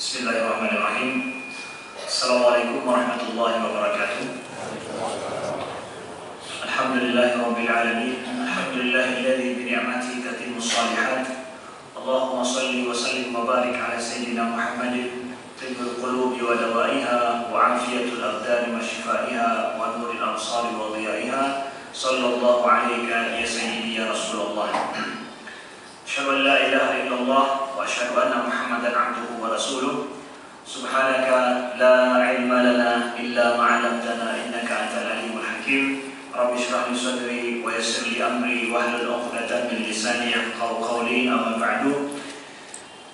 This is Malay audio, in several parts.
Bismillahirrahmanirrahim. Assalamualaikum warahmatullahi wabarakatuh. Alhamdulillahirabbil alamin. Alhamdulillahilladzi bi ni'matihi tatimmus shalihat. Allahumma shalli wa sallim wa barik ala sayyidina Muhammadin tibbul qulubi wa dawaiha wa afiyatul abdani wa shifaiha wa nuril absari wa dhiyaiha. Sallallahu alayka ya sayyidi ya Rasulullah. Asyhadu an la ilaha illallah wa asyhadu anna Muhammadan abduhu wa rasuluh. Subhanaka la ilma lana illa ma 'allamtana innaka antal alimul hakim. Rabbi shrah li sadri wa yassir li amri wahlul 'uqdatam min lisani yafqahu qawli. Amma ba'du.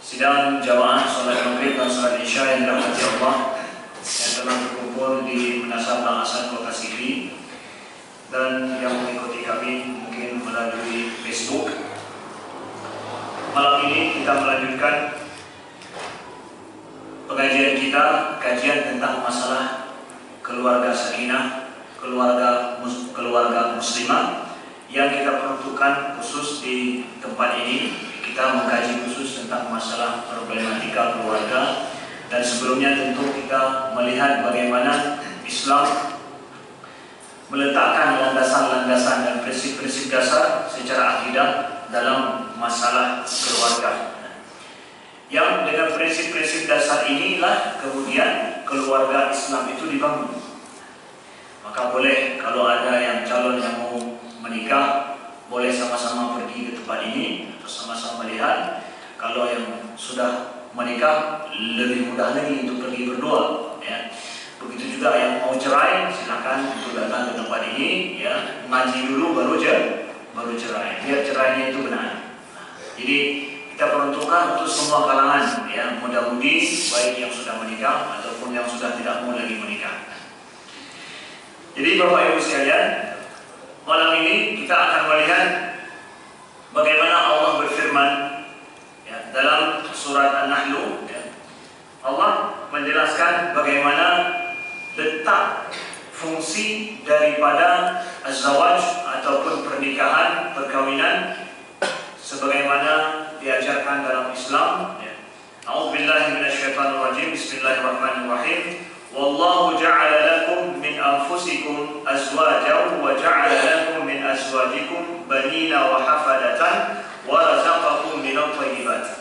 Sidang jamaah salat maghrib dan salat isya yang dirahmati Allah yang telah berkumpul di Munasabah Asal Kota Sigi dan yang mengikuti kami mungkin melalui Facebook. Malam ini kita melanjutkan pengajian kita, kajian tentang masalah keluarga sakinah, keluarga muslimah yang kita peruntukkan khusus di tempat ini. Kita mengkaji khusus tentang masalah problematika keluarga, dan sebelumnya tentu kita melihat bagaimana Islam meletakkan landasan-landasan dan prinsip-prinsip dasar secara akidah dalam masalah keluarga. Yang dengan prinsip-prinsip dasar inilah kemudian keluarga Islam itu dibangun. Maka boleh kalau ada yang calon yang mau menikah, boleh sama-sama pergi ke tempat ini atau sama-sama melihat. Kalau yang sudah menikah, lebih mudah lagi untuk pergi berdua, ya. Begitu juga yang mau cerai, silakan untuk datang ke tempat ini, ya, ngaji dulu baru cerai, biar cerainya itu benar. Jadi kita peruntukkan untuk semua kalangan, ya, muda-mudi, baik yang sudah menikah ataupun yang sudah tidak mau lagi menikah. Jadi Bapak Ibu sekalian, malam ini kita akan melihat bagaimana Allah berfirman, ya, dalam surat An-Nahl, ya. Allah menjelaskan bagaimana letak fungsi daripada az-zawaj ataupun pernikahan, perkawinan sebagaimana diajarkan dalam Islam, ya. A'udzubillahi minasyaitonirrajim. Bismillahirrahmanirrahim. Wallahu ja'ala lakum min anfusikum azwajan wa ja'ala lakum min azwajikum banina wa hafadatan wa razaqakum minat thayyibat.